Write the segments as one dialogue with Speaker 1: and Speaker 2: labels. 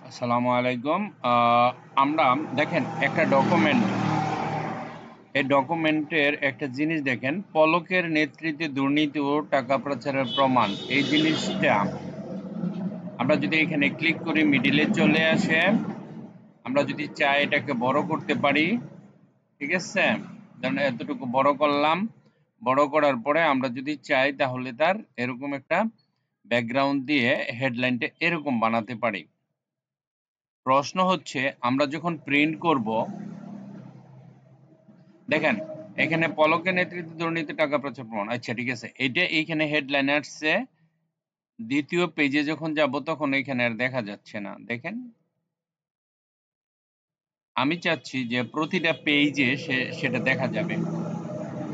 Speaker 1: আসসালামু আলাইকুম। আমরা দেখেন একটা ডকুমেন্ট, এই ডকুমেন্টের একটা জিনিস দেখেন, পলকের নেতৃত্বে দুর্নীতি ও টাকা পাচারের প্রমাণ। এই জিনিসটা আমরা যদি এখানে ক্লিক করি মিডিলে চলে আসে। আমরা যদি চাই এটাকে বড় করতে পারি, ঠিক আছে, ধরুন এতটুকু বড় করলাম। বড় করার পরে আমরা যদি চাই তাহলে তার এরকম একটা ব্যাকগ্রাউন্ড দিয়ে হেডলাইনটা এরকম বানাতে পারি। প্রশ্ন হচ্ছে আমরা যখন প্রিন্ট করব, দেখেন এখানে পলকের নেতৃত্বে দুর্নীতি টাকা পাচার প্রমাণ। আচ্ছা ঠিক আছে, এটা এইখানে হেডলাইন আসছে। দ্বিতীয় পেজে যখন যাব তখন এখানে আর দেখা যাচ্ছে না। দেখেন আমি চাচ্ছি যে প্রতিটা পেজে সেটা দেখা যাবে,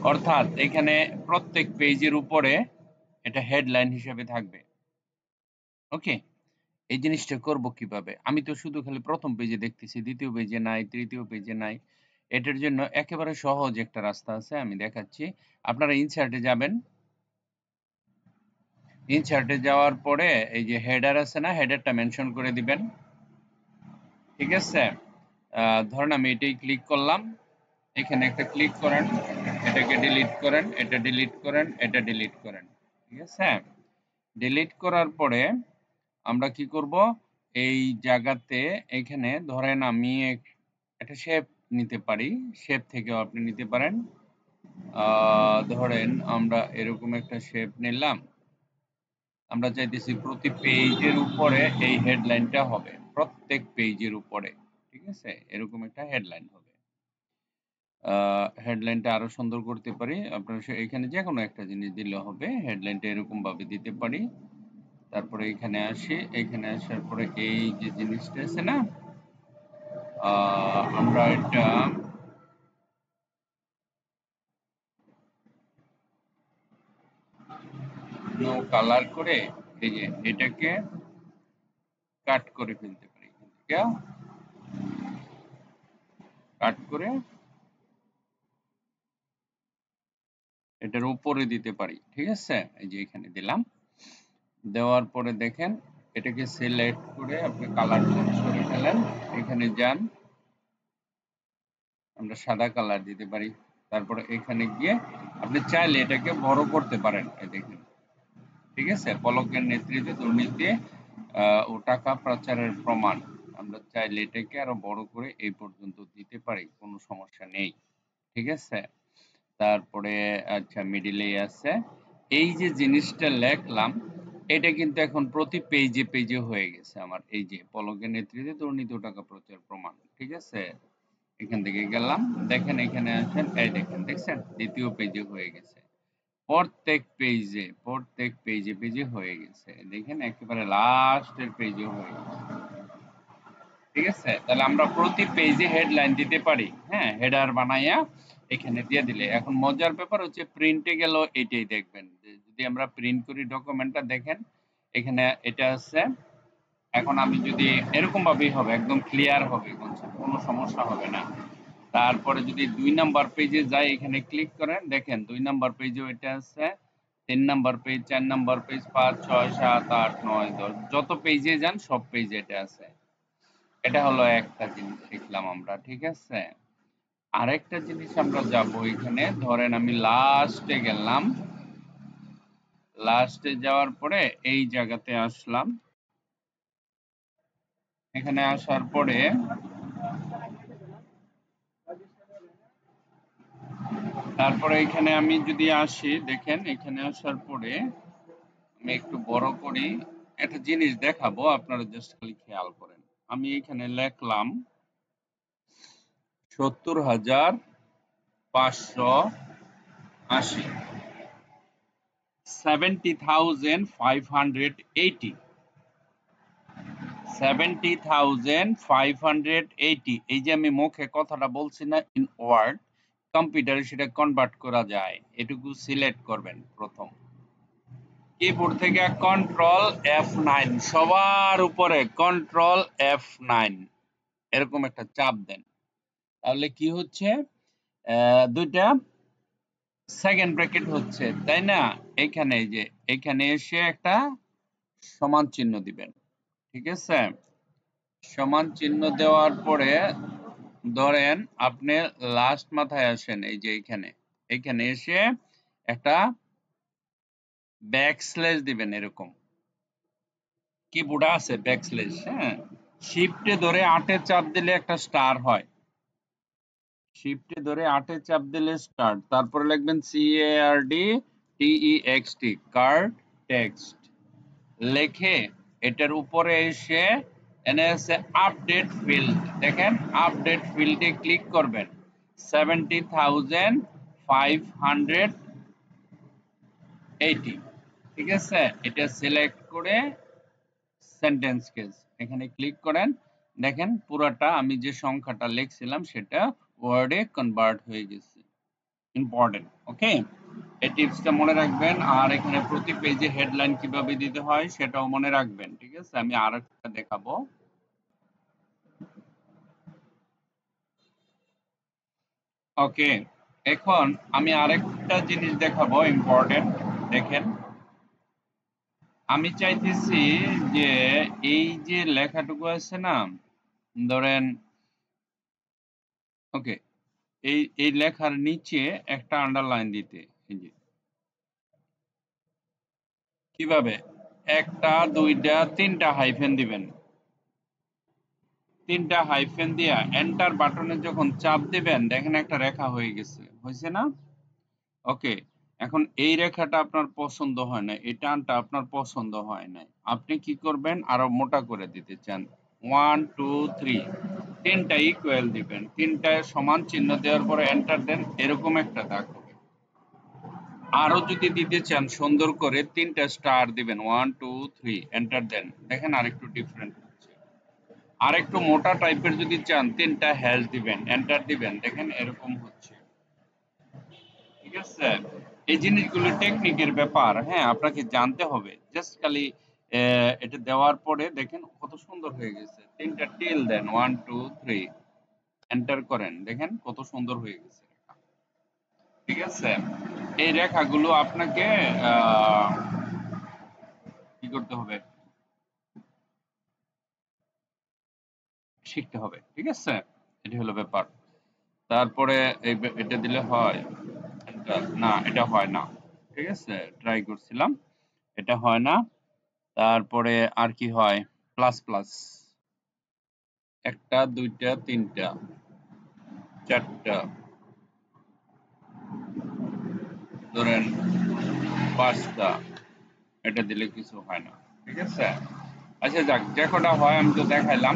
Speaker 1: অর্থাৎ এখানে প্রত্যেক পেজের উপরে এটা হেডলাইন হিসেবে থাকবে। ওকে, এই জিনিসটা করব কিভাবে? আমি তো শুধু খালি প্রথম পেজে দেখতেছি, দ্বিতীয় পেজে নাই, তৃতীয় পেজে নাই। এটার জন্য একেবারে সহজ একটা রাস্তা আছে, আমি দেখাচ্ছি। আপনারা ইনসার্টে যাবেন। ইনসার্টে যাওয়ার পরে এই যে হেডার আছে না, হেডারটা মেনশন করে দিবেন। ঠিক আছে, ধরেন আমি এটাই ক্লিক করলাম। এখানে একটা ক্লিক করেন, এটাকে ডিলিট করেন, এটা ডিলিট করেন, এটা ডিলিট করেন। ঠিক আছে, ডিলিট করার পরে আমরা কি করব, এই জায়গাতে এখানে ধরেন আমি একটা শেপ নিতে পারি। শেপ থেকেও আপনি নিতে পারেন। ধরেন আমরা এরকম একটা শেপ নিলাম। আমরা চাইতেছি প্রতি পেজের উপরে এই হেডলাইনটা হবে, প্রত্যেক পেজের উপরে। ঠিক আছে, এরকম একটা হেডলাইন হবে। হেডলাইনটা আরো সুন্দর করতে পারি। আপনারা এখানে যে কোনো একটা জিনিস দিলে হবে। হেডলাইনটা এরকম ভাবে দিতে পারি। তারপরে এখানে আসি, এখানে আসার পরে এই যে জিনিসটা আছে না, আমরা এটা নো কালার করে এই যে এটাকে কাট করে ফেলতে পারি। কাট করে এটার উপরে দিতে পারি। ঠিক আছে, এই যে এখানে দিলাম। দেওয়ার পরে দেখেন এটাকে সিলেক্ট করে আপনি কালার চেঞ্জ করে ফেলেন। এখানে যান, আমরা সাদা কালার দিতে পারি। তারপরে এখানে গিয়ে আপনি চাইলে এটাকে বড় করতে পারেন। এই দেখেন, ঠিক আছে, পলকের নেতৃত্বে দুর্নীতি ও টাকা পাচারের প্রমাণ। আমরা চাইলে এটাকে আরো বড় করে এই পর্যন্ত দিতে পারি, কোনো সমস্যা নেই। ঠিক আছে, তারপরে আচ্ছা মিডিলে আছে। এই যে জিনিসটা লেখলাম, এটা কিন্তু এখন প্রতি পেজে পেজে হয়ে গেছে আমার। এই যে পলকের নেতৃত্বে দুর্নীতি ও টাকা পাচার প্রমাণ। ঠিক আছে, এখান থেকে গেলাম, দেখেন এখানে আসেন, এই দেখেন, দেখছেন দ্বিতীয় পেজে হয়ে গেছে। প্রত্যেক পেজে পেজে হয়ে গেছে। দেখেন একেবারে লাস্টের পেজে হয়ে গেছে। ঠিক আছে, তাহলে আমরা প্রতি পেজে হেডলাইন দিতে পারি। হ্যাঁ, হেডার বানাইয়া এখানে দিয়ে দিলে। এখন মজার ব্যাপার হচ্ছে প্রিন্টে গেল এটাই দেখবেন। যদি আমরা প্রিন্ট করি ডকুমেন্টটা, দেখেন এখানে এটা আছে। এখন আমি যদি এরকম ভাবেই হবে, একদম ক্লিয়ার হবে, কোনো সমস্যা হবে না। তারপরে যদি ২ নাম্বার পেজে যাই, এখানে ক্লিক করেন, দেখেন ২ নাম্বার পেজেও এটা আছে, ৩ নাম্বার পেজ, ৪ নাম্বার পেজ, ৫, ৬, ৭, ৮, ৯, ১০ যত পেজে যান সব পেজে এটা আছে। এটা হলো একটা জিনিস শিখলাম আমরা। ঠিক আছে, আরেকটা জিনিস আমরা যাব, এখানে ধরেন আমি লাস্টে গেলাম। লাস্টে যাওয়ার পরে এই জায়গাতে আসলাম। এখানে আসার পরে তারপরে এখানে আমি যদি আসি, দেখেন এখানে আসার পরে আমি একটু বড় করি। একটা জিনিস দেখাবো, আপনারা জাস্ট খালি খেয়াল করেন। আমি এখানে লিখলাম ৭০,৫৮০, 70,580, 70,580। এই যে আমি মুখে কথাটা বলছি না, ইন ওয়ার্ড, কম্পিউটারে সেটা কনভার্ট করা যায়। এটুকু সিলেক্ট করবেন প্রথম। কিবোর্ড থেকে কন্ট্রোল F9, সবার উপরে কন্ট্রোল F9 এরকম একটা চাপ দেন। তাহলে কি হচ্ছে, দুইটা সেকেন্ড ব্র্যাকেট হচ্ছে, তাই না? এখানে এই যে এখানে এসে একটা সমান চিহ্ন দিবেন। ঠিক আছে, সমান চিহ্ন দেওয়ার পরে ধরেন আপনি লাস্ট মাথায় আসেন, এই যে এখানে এসে একটা ব্যাকস্ল্যাশ দিবেন। এরকম কিবোর্ডে আছে ব্যাকস্ল্যাশ, হ্যাঁ, শিফটে ধরে 8 এ চাপ দিলে একটা স্টার হয়। শিফটে ধরে 8 এ চাপ দিলে স্টার্ট, তারপরে লিখবেন CARD TEXT কার্ড টেক্সট লিখে এটার উপরে এসে এনে আছে আপডেট ফিল্ড। দেখেন আপডেট ফিল্ডে ক্লিক করবেন। 70,580, ঠিক আছে? এটা সিলেক্ট করে সেন্টেন্স কেস এখানে ক্লিক করেন। দেখেন পুরাটা আমি যে সংখ্যাটা লিখছিলাম সেটা ওয়ার্ডে কনভার্ট হয়ে গেছে। ইম্পর্টেন্ট, ওকে? এই টিপসটা মনে রাখবেন। আর এখানে প্রতি পেজে হেডলাইন কিভাবে দিতে হয় সেটাও মনে রাখবেন, ঠিক আছে? আমি আরেকটা দেখাবো। ওকে, এখন আমি আরেকটা জিনিস দেখাবো ইম্পর্টেন্ট। দেখেন আমি চাইতেছি যে এই যে লেখাটুকু আছে না, ধরেন, ওকে, এই লেখার নিচে একটা আন্ডারলাইন দিতে। এই যে কিভাবে, একটা দুইটা তিনটা হাইফেন দিবেন। তিনটা হাইফেন দিয়া এন্টার বাটনে যখন চাপ দিবেন দেখেন একটা রেখা হয়ে গেছে, হয়েছে না? ওকে, এখন এই রেখাটা আপনার পছন্দ হয় না, এই টানটা আপনার পছন্দ হয় না, আপনি কি করবেন, আরো মোটা করে দিতে চান। 1 2 3 তিনটা ইকুয়াল দিবেন, তিনটায় সমান চিহ্ন দেওয়ার পরে এন্টার দেন, এরকম একটা দাগ হবে। আরো যদি দিতে চান সুন্দর করে তিনটা স্টার দিবেন, 1 2 3 এন্টার দেন, দেখেন আরেকটু ডিফারেন্ট হচ্ছে। আর একটু মোটা টাইপের যদি চান তিনটা হ্যাশ দিবেন, এন্টার দিবেন, দেখেন এরকম হচ্ছে, ঠিক আছে? এই জিনিসগুলো টেকনিকের ব্যাপার, হ্যাঁ, আপনাকে জানতে হবে। জাস্ট খালি এটা দেওয়ার পরে দেখেন কত সুন্দর হয়ে গেছে। তিনটা টিল দেন, 1 2 3 এন্টার করেন, দেখেন কত সুন্দর হয়ে গেছে রেখা, ঠিক আছে? এই রেখাগুলো আপনাকে আহ, কি করতে হবে, শিখতে হবে, ঠিক আছে? এটা হলো ব্যাপার। তারপরে এটা দিলে হয়, না এটা হয় না, ঠিক আছে? ট্রাই করছিলাম, এটা হয় না। তারপরে আর কি হয়, প্লাস প্লাস, একটা দুইটা তিনটা চারটা, ধরেন পাঁচটা, এটা দিলে কিছু হয় না, ঠিক আছে? আচ্ছা যাক, যে কটা হয় আমি তো দেখাইলাম।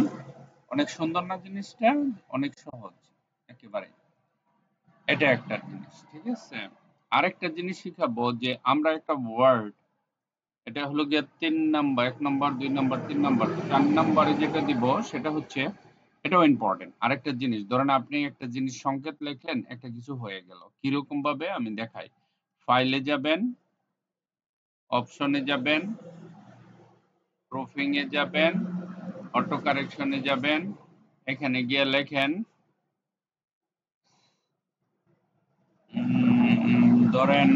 Speaker 1: অনেক সুন্দর না জিনিসটা? অনেক সহজ একেবারে। এটা একটা জিনিস, ঠিক আছে? আরেকটা জিনিস শিখাবো যে আমরা একটা ওয়ার্ড, এটা হলো গিয়ে ৩ নাম্বার, ১ নাম্বার ২ নাম্বার ৩ নাম্বার ৪ নাম্বারে যেটা দিব সেটা হচ্ছে, এটাও ইম্পর্টেন্ট। আরেকটা জিনিস, ধরেন আপনি একটা জিনিস সংকেত লেখলেন, একটা কিছু হয়ে গেল, কিরকম ভাবে আমি দেখাই। ফাইলে যাবেন, অপশনে যাবেন, প্রুফিং এ যাবেন, অটো কারেকশনে যাবেন, এখানে গিয়ে লেখেন ধরেন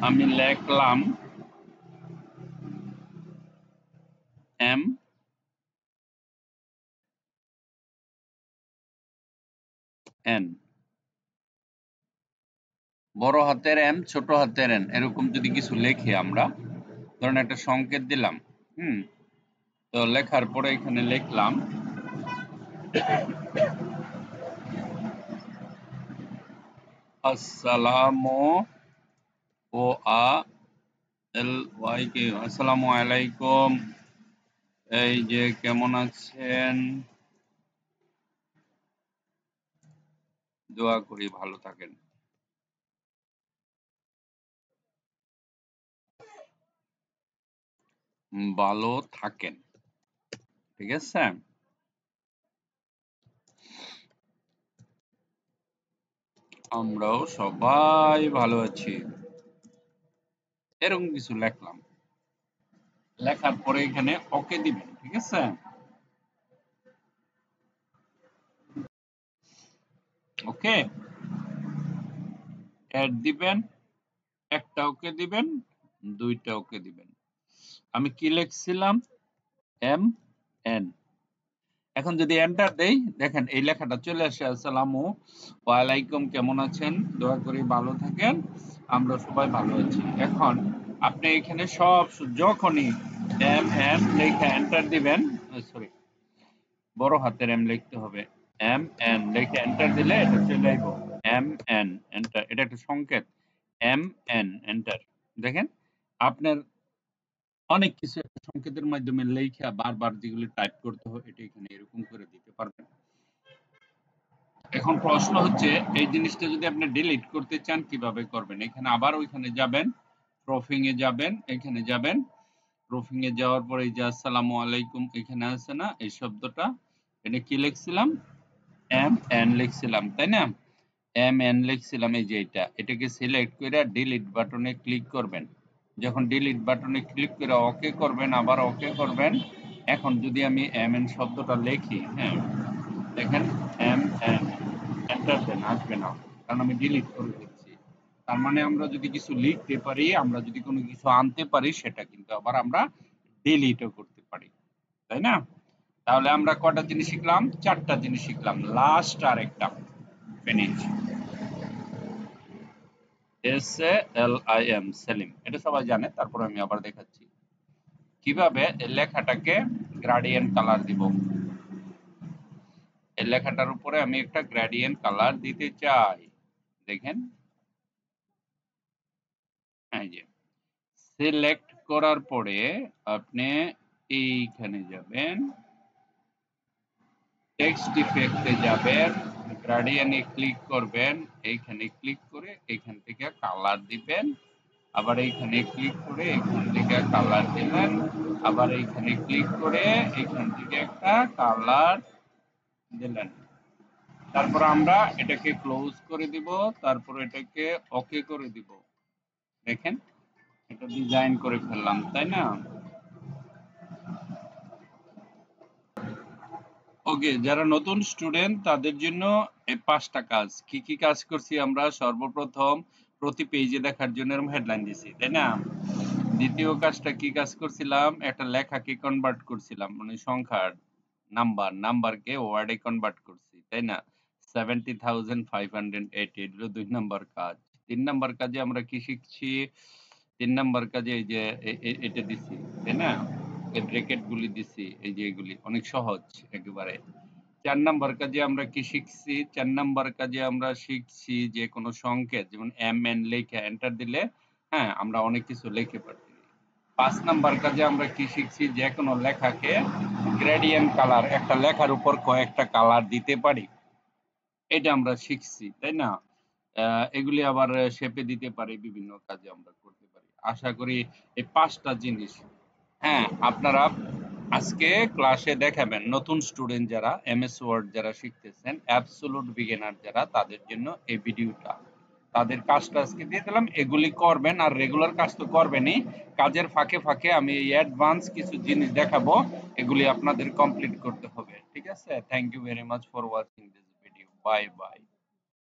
Speaker 1: আমি লেখলাম এম এন, বড় হাতের এম ছোট হাতের এন, এরকম যদি কিছু লেখি আমরা, ধরেন একটা সংকেত দিলাম, হুম, তো লেখার পরে এখানে লিখলাম আসসালামু ও আ এল ওয়াই কে, আসসালামু আলাইকুম, এই যে কেমন আছেন, দোয়া করি ভালো থাকেন, ভালো থাকেন, ঠিক আছে? আমরাও সবাই ভালো আছি, এরকম কিছু লেখলাম। লেখার পরে এখানে ওকে দিবেন, ঠিক আছে? ওকে, অ্যাড দিবেন, একটা ওকে দিবেন, দুইটা ওকে দিবেন। আমি কি লিখছিলাম, এম এন। এখন যদি এন্টার দেই, দেখেন এই লেখাটা চলে আসে, আসসালামু আলাইকুম, কেমন আছেন, দোয়া করি ভালো থাকেন, আমরা সবাই ভালো আছি। এখন আপনি এখানে সব যখনই এম এন লেখা এন্টার দিবেন, সরি বড় হাতের এম লিখতে হবে, এম এন লিখে এন্টার দিলে এটা চলে আসবে এম এন এন্টার, এটা একটা সংকেত, এম এন এন্টার। দেখেন আপনার অনেক কিছু একটা সংকেতের মাধ্যমে লেখা বারবার যেগুলো টাইপ করতে হয়, এটা এখানে এরকম করে দিতে পারবেন। এখন প্রশ্ন হচ্ছে এই জিনিসটা যদি আপনি ডিলিট করতে চান কিভাবে করবেন? এখানে আবার ওইখানে যাবেন, প্রুফিং এ যাবেন, এখানে যাবেন, প্রুফিং এ যাওয়ার পরে এই যে আসসালামু আলাইকুম এখানে আছে না এই শব্দটা, এটা কি লিখছিলাম? এম এন লিখছিলাম, তাই না? এম এন লিখছিলাম, এই যে এটাকে সিলেক্ট করে ডিলিট বাটনে ক্লিক করবেন। যখন ডিলিট বাটনে ক্লিক করে ওকে করবেন, আবার ওকে করবেন। এখন যদি আমি এম এন শব্দটা লিখি, হ্যাঁ দেখেন এম এন এন্টার দেন, আসবে না, কারণ আমি ডিলিট করে দিচ্ছি। তার মানে আমরা যদি কিছু লিখতে পারি, আমরা যদি কোনো কিছু আনতে পারি, সেটা কিন্তু আবার আমরা ডিলিটও করতে পারি, তাই না? তাহলে আমরা কটা জিনিস শিখলাম? 4টা জিনিস শিখলাম। লাস্ট আর একটা, ফিনিশ। SALIM, সেলিম, এটা সবাই জানে, তারপর আমি আবার দেখাচ্ছি কিভাবে এই লেখাটাকে গ্রেডিয়েন্ট কালার দিব। এই লেখাটার উপরে আমি একটা গ্রেডিয়েন্ট কালার দিতে চাই। দেখেন এই যে সিলেক্ট করার পরে আপনি এইখানে যাবেন, টেক্সট ইফেক্টে যাবেন, গ্রেডিয়েন্টে ক্লিক করবেন, এইখানে ক্লিক করে এখান থেকে কালার দিবেন, আবার এইখানে ক্লিক করে এখান থেকে কালার দিবেন, আবার এইখানে ক্লিক করে এখান থেকে একটা কালার দিলেন। তারপর আমরা এটাকে ক্লোজ করে দিব, তারপর এটাকে ওকে করে দিব। দেখেন এটা ডিজাইন করে ফেললাম, তাই না? ওকে, যারা নতুন স্টুডেন্ট তাদের জন্য এই 5টা কাজ। কি কি কাজ করছি আমরা? সর্বপ্রথম প্রতি পেজে দেখার জন্য এরকম হেডলাইন দিছি, তাই না? দ্বিতীয় কাজটা কি কাজ করছিলাম? একটা লেখাকে কনভার্ট করছিলাম, মানে সংখ্যার নাম্বারকে ওয়ার্ডে কনভার্ট করছি, তাই না? 70,580, এটা হলো 2 নাম্বার কাজ। 3 নাম্বার কাজে আমরা কি শিখছি? 3 নাম্বার কাজে এই যে এটা দিছি, তাই না? এই ব্র্যাকেট গুলি দিছি, এই যে এগুলি অনেক সহজ একেবারে। 4 নাম্বার কাজে আমরা কি শিখছি? 4 নাম্বার কাজে আমরা শিখছি যে কোনো সংকেত, যেমন এম এন লিখে এন্টার দিলে, হ্যাঁ আমরা অনেক কিছু লিখে পারি। 5 নাম্বার কাজে আমরা কি শিখছি? যে কোনো লেখাকে গ্রেডিয়েন্ট কালার, একটা লেখার উপর কয়েকটা কালার দিতে পারি, এটা আমরা শিখছি, তাই না? এগুলি আবার শেপে দিতে পারি, বিভিন্ন কাজে আমরা করতে পারি। আশা করি এই 5টা জিনিস, হ্যাঁ আপনারা আজকে ক্লাসে দেখাবেন। নতুন স্টুডেন্ট যারা এমএস ওয়ার্ড যারা শিখতেছেন, অ্যাবসোলুট বিগিনার যারা, তাদের জন্য এই ভিডিওটা। তাদের কাজটা আজকে দিয়ে দিলাম, এগুলি করবেন, আর রেগুলার কাজ তো করবেনই, কাজের ফাঁকে ফাঁকে আমি এই অ্যাডভান্স কিছু জিনিস দেখাবো, এগুলি আপনাদের কমপ্লিট করতে হবে, ঠিক আছে? Thank you very much for watching this video, bye by.